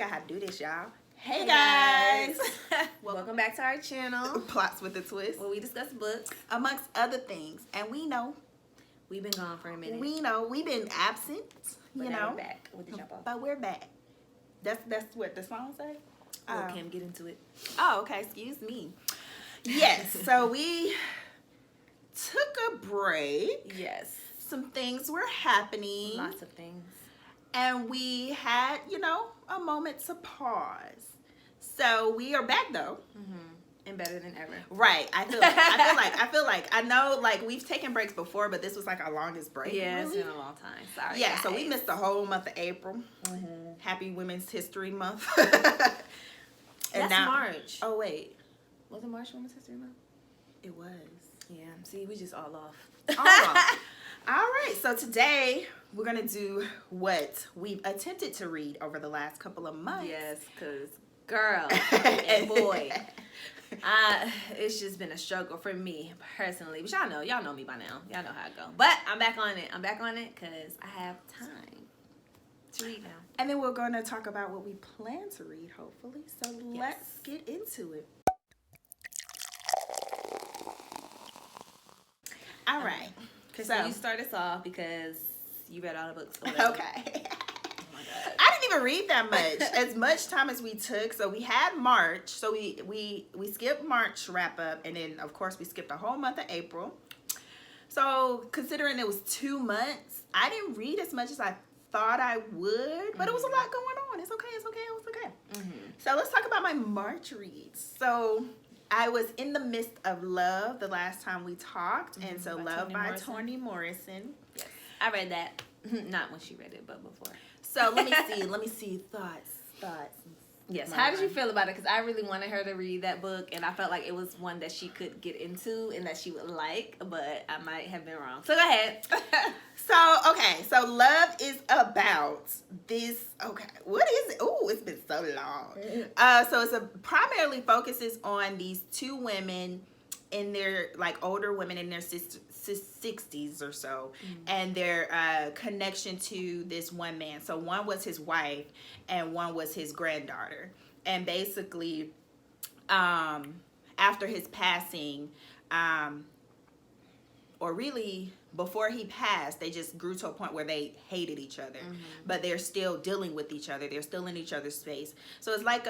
forgot how to do this, y'all. Hey guys! Welcome back to our channel. Plots with a Twist. Where we discuss books. Amongst other things. And we know. We've been gone for a minute. We know. We've been absent. But you now know. we're back with the jump off. But we're back. That's what the song say? Well, Kim, get into it. Oh, okay. Excuse me. Yes. So we took a break. Yes. Some things were happening. Lots of things. And we had, a moment to pause. So we are back though. Mm-hmm. And better than ever. Right. I feel like I know like we've taken breaks before, but this was like our longest break. Yeah, really. It's been a long time. Sorry. Yeah, guys. So we missed the whole month of April. Mm-hmm. Happy Women's History Month. That's March. Oh wait. Was it March Women's History Month? It was. Yeah. See, we just all off. All right. So today we're gonna do what we've attempted to read over the last couple of months. Yes, because girl and boy. It's just been a struggle for me personally, but y'all know me by now. Y'all know how it go. But I'm back on it. I'm back on it because I have time to read now. And then we're going to talk about what we plan to read, hopefully. So let's get into it. All right. So you start us off because you read all the books. Okay. Oh my God. I didn't even read that much. As much time as we took. So we had March. So we skipped March wrap up. And then, of course, we skipped the whole month of April. So considering it was 2 months, I didn't read as much as I thought I would. But it was a lot going on. It's okay. It was okay. Mm-hmm. So let's talk about my March reads. So I was in the midst of Love the last time we talked. And so Love by Toni Morrison. Yes. I read that. Not when she read it, but before. So let me see. Thoughts. Yes. How did you feel about it? Because I really wanted her to read that book, and I felt like it was one that she could get into and that she would like, but I might have been wrong. So go ahead. So Love is about this. Okay, what is it? Oh, it's been so long. So it's primarily focuses on these two women in their older women in their 60s or so, and their connection to this one man. So one was his wife and one was his granddaughter, and basically after his passing, or really before he passed, they just grew to a point where they hated each other, but they're still dealing with each other. They're still in each other's space. So it's like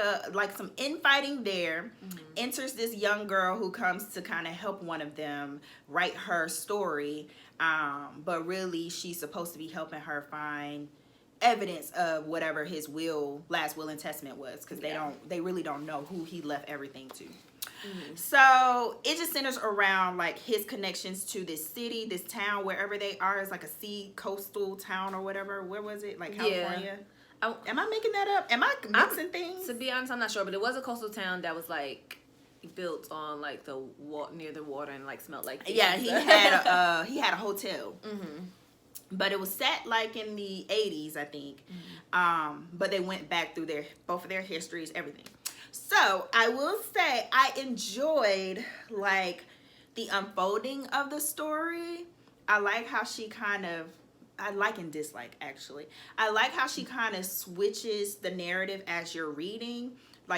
some infighting there. Enters this young girl who comes to kind of help one of them write her story, but really she's supposed to be helping her find evidence of whatever his last will and testament was, because they really don't know who he left everything to. So it just centers around his connections to this city, this town, wherever they are. It's like a sea coastal town or whatever. Where was it? California? Yeah. Am I making that up? Am I mixing things? To be honest, I'm not sure, but it was a coastal town that was built on the near the water and smelled like fish. Yeah, he had a hotel. But it was set in the 80s, I think. But they went back through both of their histories, everything. So I will say I enjoyed the unfolding of the story. I like how she I like and dislike actually. I like how she kind of switches the narrative as you're reading.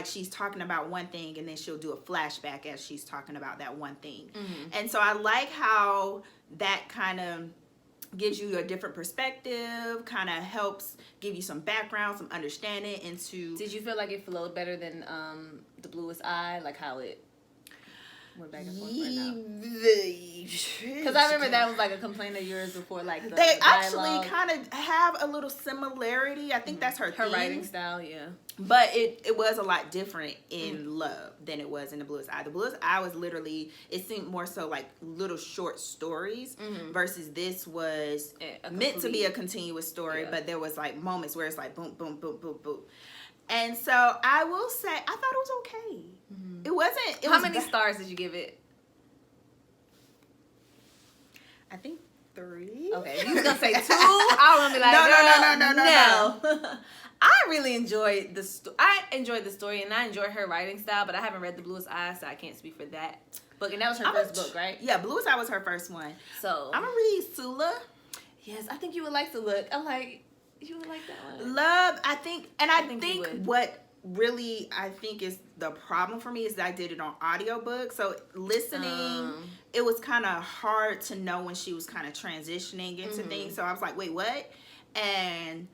She's talking about one thing and then she'll do a flashback as she's talking about that one thing. And so I like how that kind of gives you a different perspective, kind of helps give you some background, some understanding into... Did you feel like it flowed better than The Bluest Eye? How it went back and forth right now? Because I remember that was a complaint of yours before, the they dialogue. Actually kind of have a little similarity. I think that's her thing. Writing style, yeah. But it was a lot different in Love than it was in The Bluest Eye. The Bluest Eye was literally, it seemed more so little short stories, versus this was meant to be a continuous story, but there was moments where it's boom, boom, boom, boom, boom. And so I will say, I thought it was okay. It wasn't... How many stars did you give it? I think 3. Okay, you was going to say 2? I was going to be no. I really enjoyed I enjoyed the story, and I enjoyed her writing style, but I haven't read The Bluest Eye, so I can't speak for that book. And that was her first book, right? Yeah, Bluest Eye was her first one. So I'm going to read Sula. Yes, I think you would like to look. You would like that one. I think what really I think is the problem for me is that I did it on audiobook. So listening, it was kind of hard to know when she was kind of transitioning into things. So I was like, wait, what? And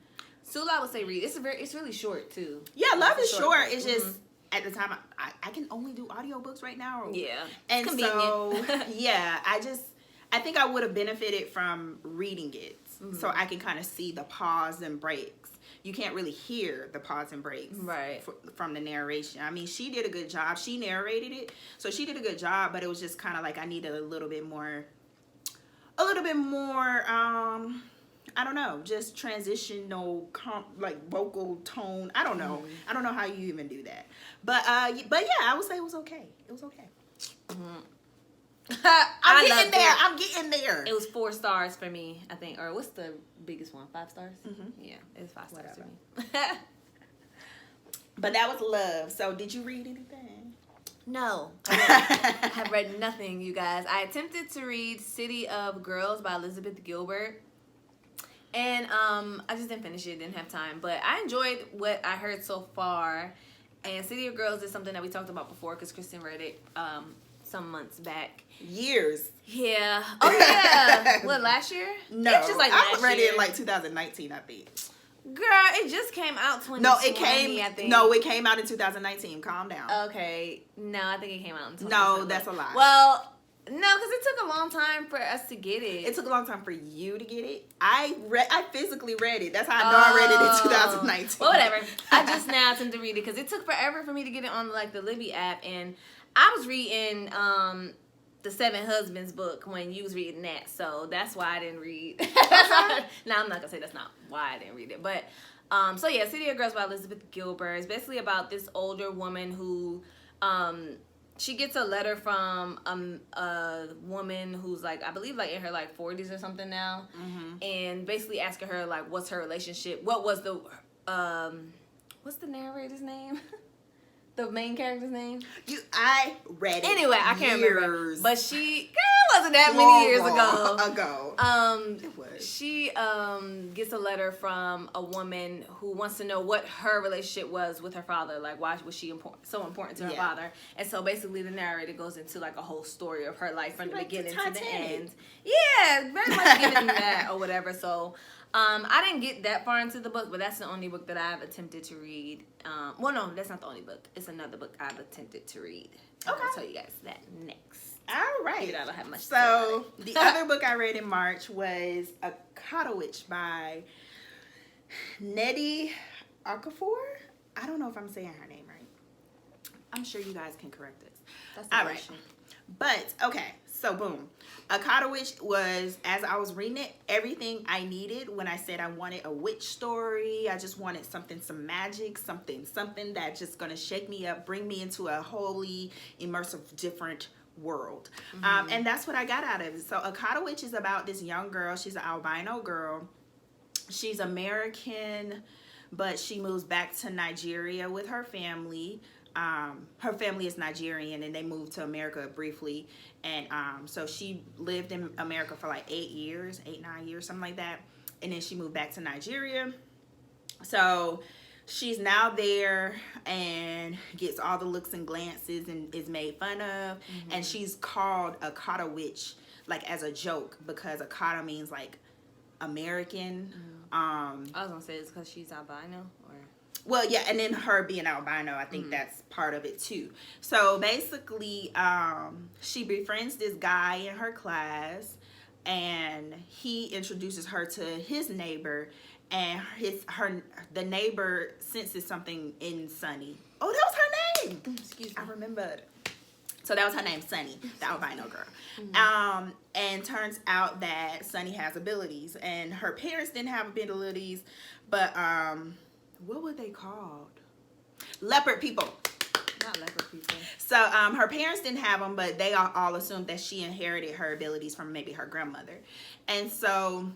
Sula, I would say read. It's really short too. Yeah, Love is short. It's just at the time I can only do audiobooks right now. Yeah. And so yeah, I think I would have benefited from reading it so I can kind of see the pause and breaks. You can't really hear the pause and breaks from the narration. I mean, she did a good job. She narrated it, so she did a good job. But it was just kind of like I needed a little bit more. I don't know, just transitional, like vocal tone. I don't know. I don't know how you even do that. But yeah, I would say it was okay. It was okay. I'm getting there. It was 4 stars for me, I think. Or what's the biggest one? 5 stars? Yeah, it was 5 stars to me. But that was Love. So did you read anything? No. I have read nothing, you guys. I attempted to read City of Girls by Elizabeth Gilbert. And I just didn't finish it, didn't have time. But I enjoyed what I heard so far. And City of Girls is something that we talked about before because Kristen read it some months back. Years. Yeah. Oh, yeah. What, last year? No. It's just like I read it in like 2019, I think. Girl, it just came out 2020, I think. No, it came out in 2019. Calm down. Okay. No, I think it came out in 2020. No, that's a lie. Well, no, because it took a long time for us to get it. It took a long time for you to get it. I physically read it. That's how I know I read it in 2019. Well, whatever. I just now tend to read it because it took forever for me to get it on like the Libby app, and I was reading the 7 Husbands book when you was reading that, so that's why I didn't read. Now I'm not gonna say that's not why I didn't read it, but so yeah, City of Girls by Elizabeth Gilbert is basically about this older woman who she gets a letter from a woman who's like, I believe like in her like 40s or something now, and basically asking her like what's her relationship, what was the what's the narrator's name? The main character's name? I read it. Anyway, I can't remember. But she, girl, wasn't that many years ago. It was. She gets a letter from a woman who wants to know what her relationship was with her father. Like, why was she so important to her father? And so basically, the narrator goes into like a whole story of her life from the beginning to the end. Yeah, very much getting that or whatever. So. I didn't get that far into the book, but that's the only book that I've attempted to read. Well, no, that's not the only book. It's another book I've attempted to read. Okay. I'll tell you guys that next. All right. I don't have much to say So, the other book I read in March was Akata by Nnedi Okorafor. I don't know if I'm saying her name right. I'm sure you guys can correct this. That's all right. But, okay. So, boom. Akata was, as I was reading it, everything I needed when I said I wanted a witch story. I just wanted some magic, something that just going to shake me up, bring me into a wholly immersive, different world. And that's what I got out of it. So Akata is about this young girl. She's an albino girl. She's American, but she moves back to Nigeria with her family. Her family is Nigerian and they moved to America briefly, and so she lived in America for like 9 years, something like that, and then she moved back to Nigeria. So she's now there and gets all the looks and glances and is made fun of, and she's called Akata witch like as a joke because Akata means like American. I was gonna say it's because she's albino, or well, yeah, and then her being albino, I think that's part of it too. So basically, she befriends this guy in her class, and he introduces her to his neighbor, and the neighbor senses something in Sunny. Oh, that was her name. Excuse me. I remembered. So that was her name, Sunny, the albino girl. And turns out that Sunny has abilities, and her parents didn't have abilities, but what were they called? Leopard people. not leopard people. So her parents didn't have them, but they all assumed that she inherited her abilities from maybe her grandmother. And so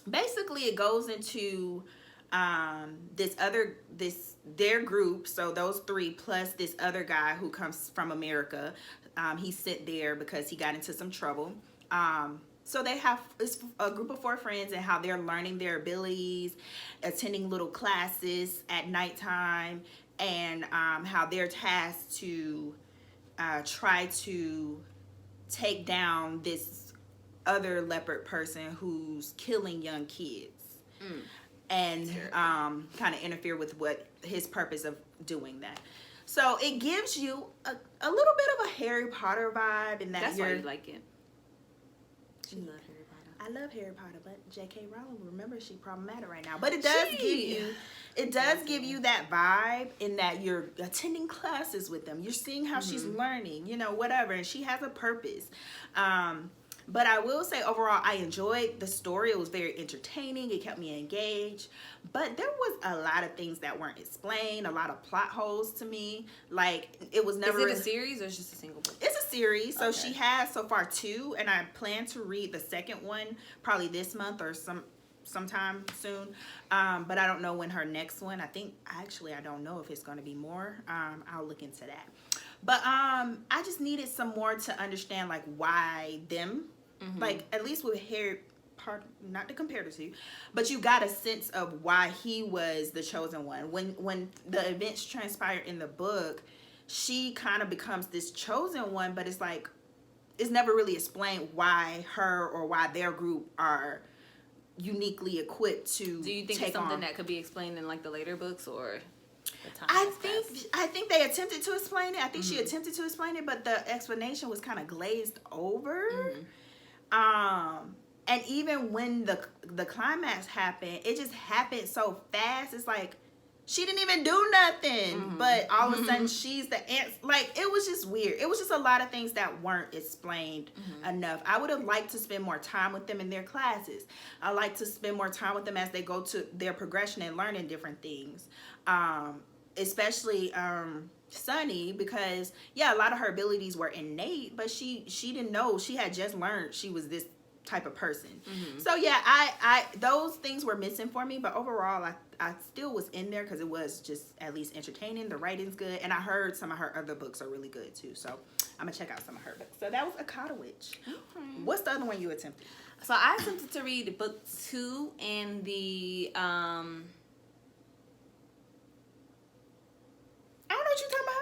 basically it goes into their group, so those three plus this other guy who comes from America. He's sent there because he got into some trouble. So they have it's a group of 4 friends and how they're learning their abilities, attending little classes at nighttime, and how they're tasked to try to take down this other leopard person who's killing young kids. And kind of interfere with what his purpose of doing that. So it gives you a little bit of a Harry Potter vibe, and that's why you like it. You love Harry Potter. I love Harry Potter, but J.K. Rowling, remember, she's problematic right now. But it does give you that vibe in that you're attending classes with them. You're seeing how she's learning, you know, whatever, and she has a purpose. But I will say overall, I enjoyed the story. It was very entertaining. It kept me engaged. But there was a lot of things that weren't explained, a lot of plot holes to me. Like, it was never... Is it a series or is it just a single book? It's a series. So she has so far 2, and I plan to read the second one probably this month or sometime soon. But I don't know when her next one. I don't know if it's going to be more. I'll look into that. But I just needed some more to understand, like, why them. Like, at least with Harry Potter, not to compare the two, but you got a sense of why he was the chosen one. When the events transpire in the book, she kind of becomes this chosen one, but it's like, it's never really explained why her or why their group are uniquely equipped to. Do you think it's something that could be explained in like the later books, or the time I think they attempted to explain it. I think she attempted to explain it, but the explanation was kind of glazed over. And even when the climax happened, it just happened so fast. It's like she didn't even do nothing, but all of a sudden she's the answer. Like, it was just weird. It was just a lot of things that weren't explained enough. I would have liked to spend more time with them in their classes. I like to spend more time with them as they go to their progression and learning different things. Especially Sunny, because a lot of her abilities were innate, but she didn't know. She had just learned she was this type of person. So I those things were missing for me, but overall I still was in there because it was just at least entertaining. The writing's good, and I heard some of her other books are really good too, so I'm gonna check out some of her books. So that was Akata Witch. What's the other one you attempted? So I attempted to read book 2 and the I don't know what you're talking about.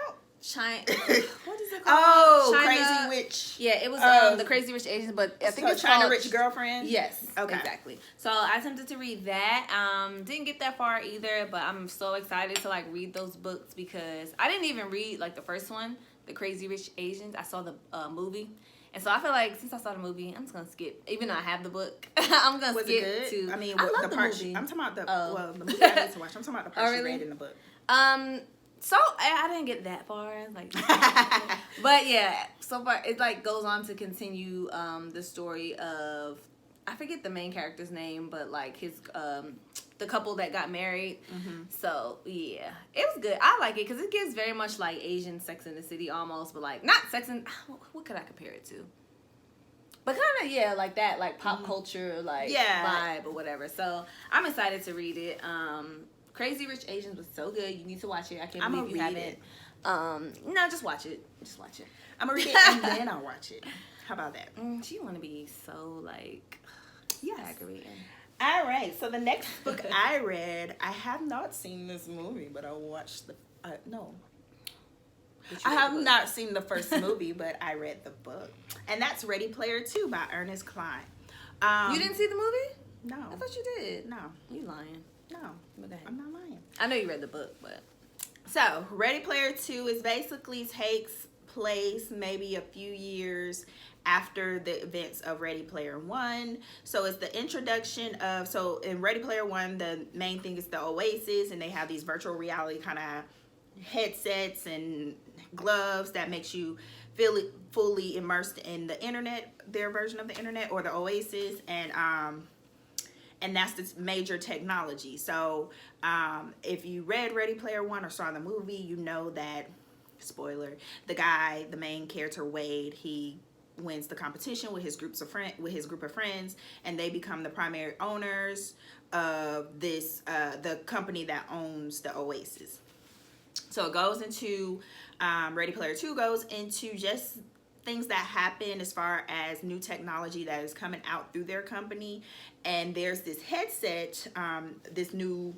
What is it called? Oh, China, Crazy Witch. Yeah, it was the Crazy Rich Asians, but I think it's China called Rich Girlfriend. Yes. Okay. Exactly. So I attempted to read that. Didn't get that far either, but I'm so excited to like read those books because I didn't even read like the first one, the Crazy Rich Asians. I saw the movie. And so I feel like since I saw the movie, I'm just gonna skip. Even though I have the book, I'm gonna skip it good? to. I mean, I love the the part. movie. I'm talking about the movie I need to watch. I'm talking about the part she read in the book. So I didn't get that far, like, but yeah, so far it like goes on to continue the story of, I forget the main character's name, but like his the couple that got married. So yeah, it was good. I like it because it gives very much like Asian Sex in the City almost, but like not Sex in. What could I compare it to? But kind of like that, like pop culture, like vibe or whatever. So I'm excited to read it. Crazy Rich Asians was so good. You need to watch it. I can't believe you haven't. No, just watch it. Just watch it. I'm gonna read it and then I'll watch it. How about that? She want to be so like aggravating. All right. So the next book I read, I have not seen this movie, but I watched the no. I have not seen the first movie, but I read the book, and that's Ready Player 2 by Ernest Cline. You didn't see the movie? No. I thought you did. No. You lying. No, I'm not lying. I know you read the book, but... So, Ready Player 2 is basically takes place maybe a few years after the events of Ready Player 1. So, it's the introduction of... So, in Ready Player 1, the main thing is the Oasis, and they have these virtual reality kind of headsets and gloves that makes you feel fully immersed in the internet, their version of the internet, or the Oasis, and that's the major technology. So if you read Ready Player 1 or saw the movie, you know that, spoiler, the main character, Wade, he wins the competition with his group of friends, and they become the primary owners of this the company that owns the Oasis. So it goes into Ready Player 2 goes into just things that happen as far as new technology that is coming out through their company. And there's this headset, this new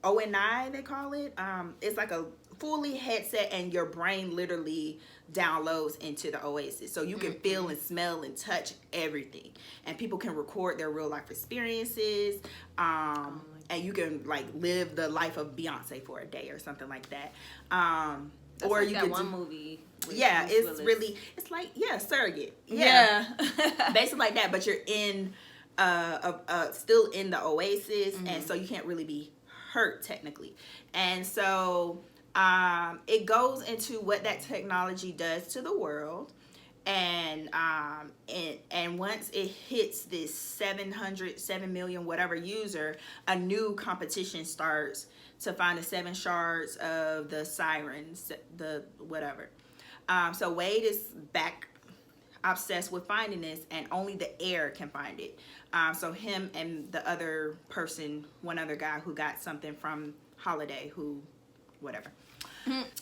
ONI, they call it. It's like a fully headset, and your brain literally downloads into the Oasis, so you can feel and smell and touch everything, and people can record their real life experiences, and you can like live the life of Beyonce for a day or something like that. That's or like you that could one movie. Yeah, it's Willis. Really, it's like Surrogate. Yeah. Basically like that, but you're in still in the Oasis, and so you can't really be hurt technically. And7 it goes into what that technology does to the world, and once it hits this 7 million whatever user, a new competition starts to find the 7 shards of the sirens, the whatever. So Wade is back obsessed with finding this, and only the heir can find it. So him and the other person, one other guy who got something from Holiday, who whatever.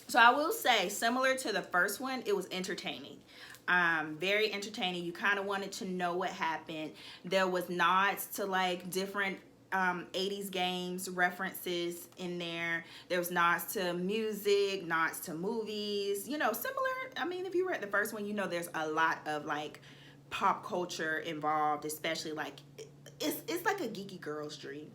So I will say, similar to the first one, it was entertaining. Very entertaining. You kind of wanted to know what happened. There was nods to like different 80s games references in there. There was nods to music, nods to movies, you know, similar. I mean, if you read the first one, you know there's a lot of like pop culture involved, especially like it's like a geeky girl's dream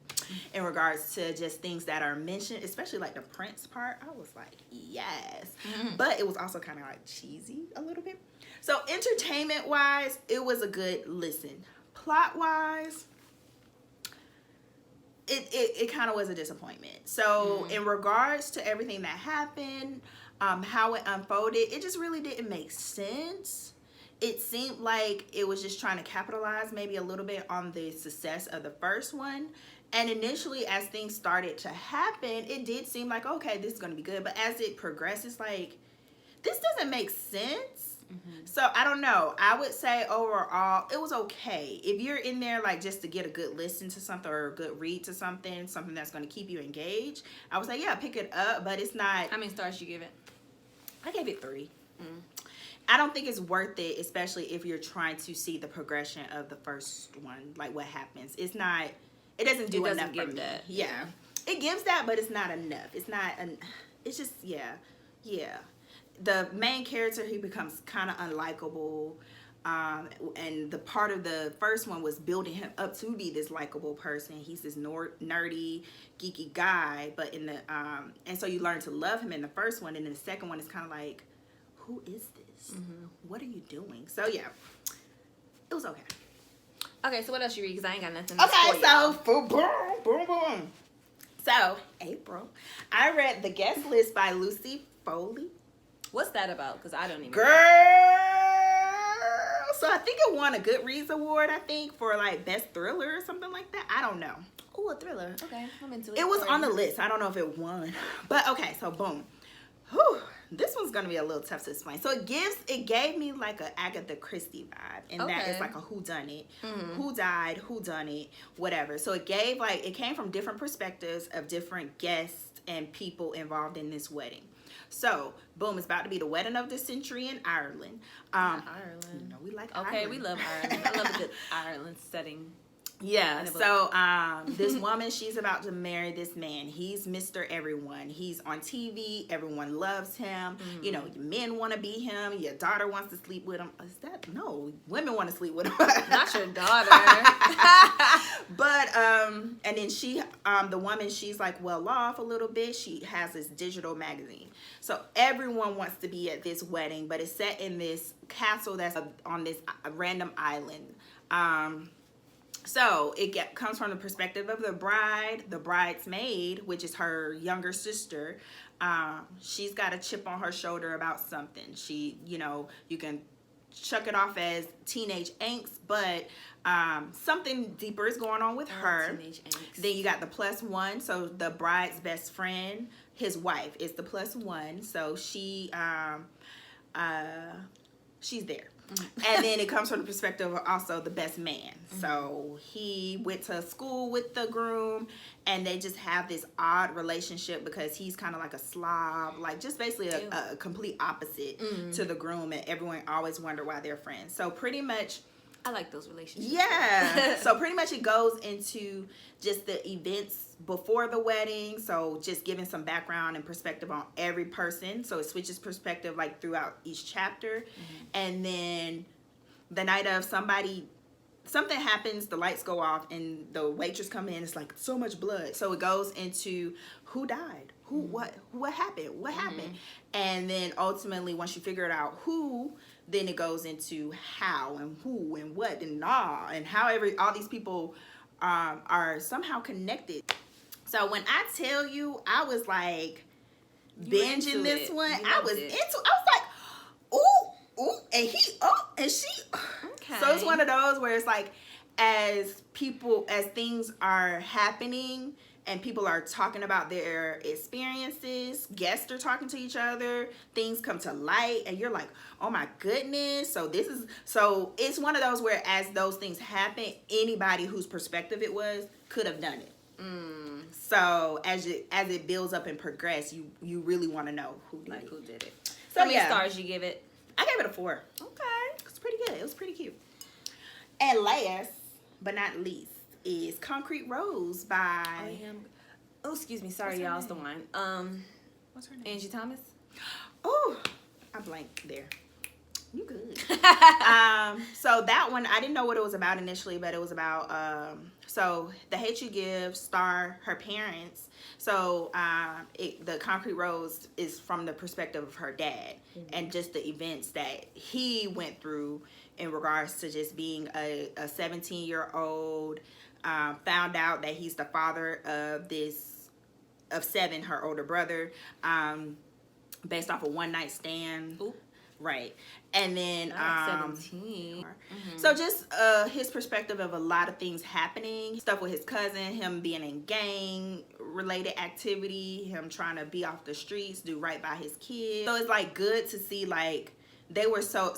in regards to just things that are mentioned, especially like the Prince part. I was like, yes. But it was also kind of like cheesy a little bit. So entertainment wise, it was a good listen. Plot wise, it kind of was a disappointment. So in regards to everything that happened, how it unfolded, it just really didn't make sense. It seemed like it was just trying to capitalize maybe a little bit on the success of the first one. And initially, as things started to happen, it did seem like, okay, this is going to be good. But as it progresses, like, this doesn't make sense. So I don't know. I would say overall, it was okay. If you're in there like just to get a good listen to something or a good read to something that's going to keep you engaged, I would say, yeah, pick it up. But it's not. How many stars you give it? I gave it 3. I don't think it's worth it, especially if you're trying to see the progression of the first one, like what happens. It's not. It doesn't do enough for me. That. Yeah, it gives that, but it's not enough. It's not. It's just yeah. The main character, he becomes kind of unlikable, and the part of the first one was building him up to be this likable person. He's this nerdy, geeky guy, but in the and so you learn to love him in the first one, and in the second one, it's kind of like, who is this? What are you doing? So yeah, it was okay. Okay, so what else you read? Because I ain't got nothing. Okay, so boom. So April, I read The Guest List by Lucy Foley. What's that about? Because I don't even Girl. So I think it won a Goodreads award, I think, for like best thriller or something like that. I don't know. Oh, a thriller. Okay, I'm into it. It was on the list. I don't know if it won. But okay, so boom. Whew. This one's gonna be a little tough to explain. So it gave me like a Agatha Christie vibe, and that is like a whodunit, who died, who done it, whatever. So it came from different perspectives of different guests and people involved in this wedding. So boom, it's about to be the wedding of the century in Ireland. Ireland. You know, we like okay, Ireland. we love Ireland. I love a good Ireland setting. Yeah, so this woman, she's about to marry this man. He's Mr. Everyone. He's on TV. Everyone loves him. You know, your men want to be him. Your daughter wants to sleep with him. No, women want to sleep with him. Not your daughter. But, and then she, the woman, she's like well off a little bit. She has this digital magazine. So everyone wants to be at this wedding, but it's set in this castle that's on this random island. So it comes from the perspective of the bride, the bridesmaid, which is her younger sister. She's got a chip on her shoulder about something. She, you know, you can chuck it off as teenage angst, but something deeper is going on with her. Teenage angst. Then you got the +1. So the bride's best friend, his wife, is the +1. So she's there. And then it comes from the perspective of also the best man. So he went to school with the groom, and they just have this odd relationship because he's kind of like a slob, like just basically a complete opposite to the groom, and everyone always wonder why they're friends. So pretty much, I like those relationships. Yeah. So pretty much it goes into just the events before the wedding. So just giving some background and perspective on every person. So it switches perspective like throughout each chapter. And then the night of, something happens, the lights go off, and the waitress come in. It's like so much blood. So it goes into who died, what happened, and then ultimately once you figure it out who, then it goes into how and who and what and how all these people are somehow connected. So when I tell you, I was like binging this one. I was like, ooh, and he, and she. Okay. So it's one of those where it's like, as things are happening and people are talking about their experiences, guests are talking to each other, things come to light, and you're like, oh my goodness. So it's one of those where as those things happen, anybody whose perspective it was could have done it. So as it builds up and progress, you really want to know who did it. So how many stars you give it? I gave it a 4. Okay. It's pretty good. It was pretty cute. And last but not least is Concrete Rose by... Oh, excuse me. Sorry, y'all. It's the wine. What's her name? Angie Thomas. Oh, I blanked there. You good. So that one, I didn't know what it was about initially, but it was about... so The Hate You Give star her parents. So the Concrete Rose is from the perspective of her dad and just the events that he went through in regards to just being a 17-year-old, found out that he's the father of 7, her older brother, based off a one-night stand. Ooh. Right. And then 17. So just his perspective of a lot of things happening, stuff with his cousin, him being in gang related activity, him trying to be off the streets, do right by his kids. So it's like good to see like they were so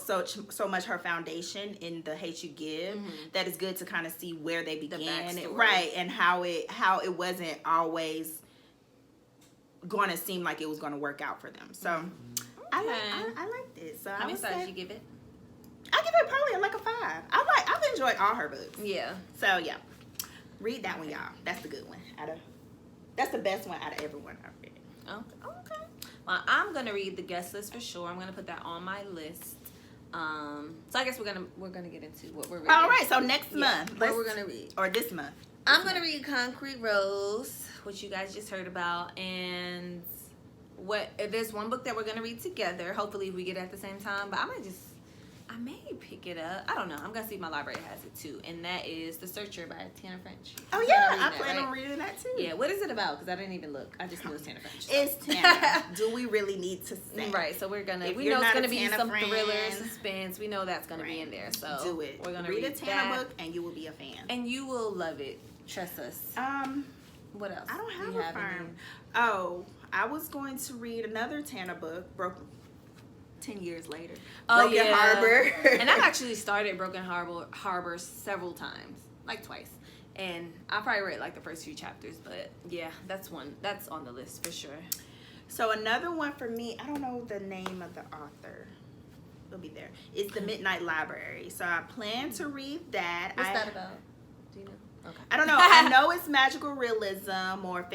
much her foundation in The Hate You Give that it's good to kind of see where they began, right, and how it wasn't always going to seem like it was going to work out for them. So I liked it. So how many stars you give it? I give it probably like a 5. I've enjoyed all her books. Yeah. So yeah, read that one, y'all. That's the good one. That's the best one out of everyone I've read. Okay. Well, I'm gonna read The Guest List for sure. I'm gonna put that on my list. So I guess we're gonna get into what we're reading. All right. So next month, what we're gonna read, or this month, I'm gonna read Concrete Rose, which you guys just heard about, and there's one book that we're gonna read together. Hopefully we get it at the same time, but I may pick it up. I don't know. I'm gonna see if my library has it too, and that is The Searcher by Tana French. Oh yeah, I plan on reading that too. Yeah, what is it about? Because I didn't even look. I just knew it's Tana French. It's Tana. Do we really need to say? Right. So we know it's gonna be some thriller, suspense. We know that's gonna be in there. So do it. We're gonna read a Tana book, and you will be a fan. And you will love it. Trust us. What else? I don't have a firm. Oh, I was going to read another Tana book, 10 years later. Broken Harbor. And I've actually started Broken Harbor several times, like twice. And I probably read like the first few chapters, but yeah, that's on the list for sure. So another one for me, I don't know the name of the author. It'll be there. It's The Midnight Library. So I plan to read that. What's that about? Do you know? Okay. I don't know. I know it's magical realism or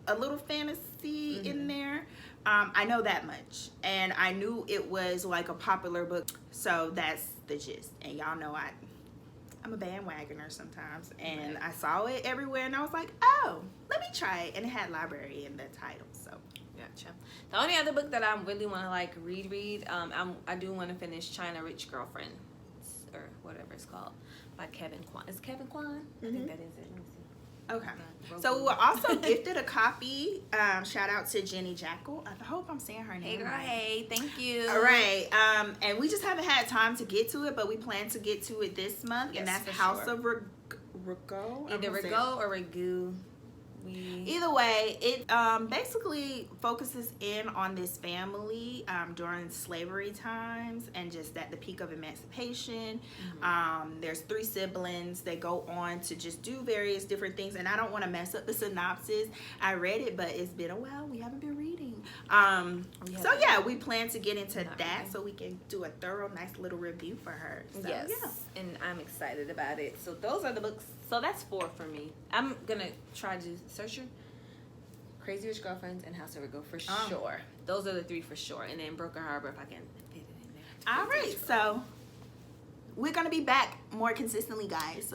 a little fantasy in there. I know that much, and I knew it was like a popular book, so that's the gist. And y'all know I'm a bandwagoner sometimes, and I saw it everywhere, and I was like, oh, let me try it, and it had library in the title. So gotcha. The only other book that I really want to like read, I do want to finish China Rich Girlfriend, or whatever it's called, by Kevin Kwan. Is Kevin Kwan? I think that is it. Let me see. Okay. So we were also gifted a copy. Shout out to Jenny Jaeckel. I hope I'm saying her name. Hey girl, hey, thank you. All right. And we just haven't had time to get to it, but we plan to get to it this month. Yes, and that's for House sure. of Rougeaux. Either Rougeaux or Ragu. Either way, it basically focuses in on this family during slavery times and just at the peak of emancipation. There's 3 siblings. They go on to just do various different things, and I don't want to mess up the synopsis. I read it, but it's been a while. We haven't been reading. So yeah, we plan to get into that so we can do a thorough, nice little review for her. So, yes, yeah. And I'm excited about it. So those are the books. So that's 4 for me. I'm gonna try to search her. Crazy Rich Girlfriends and House of Virgo for sure. Those are the 3 for sure. And then Broken Harbor if I can fit it in there. All right, so we're gonna be back more consistently, guys.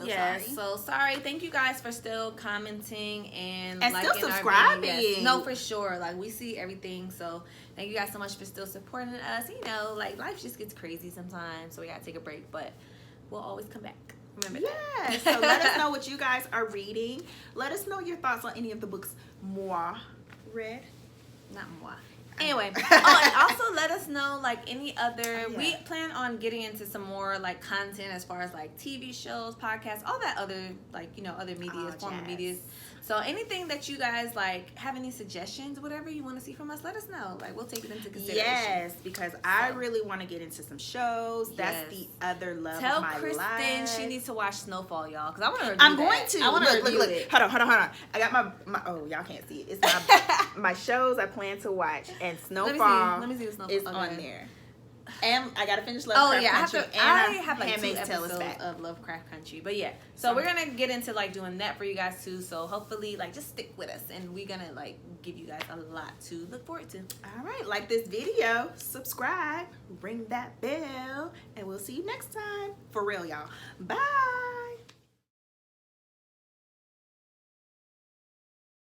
So sorry. Thank you guys for still commenting and still subscribing. Yes. No, for sure. Like, we see everything. So thank you guys so much for still supporting us. You know, like, life just gets crazy sometimes, so we gotta take a break, but we'll always come back. Remember that. So let us know what you guys are reading. Let us know your thoughts on any of the books moi read. Not moi. Anyway, and also let us know, like, any other, we plan on getting into some more, like, content as far as, like, TV shows, podcasts, all that other, like, you know, other media, former medias. So anything that you guys, like, have any suggestions, whatever you want to see from us, let us know. Like, we'll take it into consideration. Yes, because I really want to get into some shows. That's the other love of my life. Tell Kristen she needs to watch Snowfall, y'all, because I want to review I'm going to. I want to review look. it. Hold on. I got my oh, y'all can't see it. It's my shows I plan to watch, and Snowfall let me see what Snowfall is on there. And I gotta finish Lovecraft Country. I have like 2 Handmaid's Tale episodes of Lovecraft Country, but yeah. So we're gonna get into like doing that for you guys too. So hopefully, like, just stick with us, and we're gonna like give you guys a lot to look forward to. All right, like this video, subscribe, ring that bell, and we'll see you next time. For real, y'all. Bye.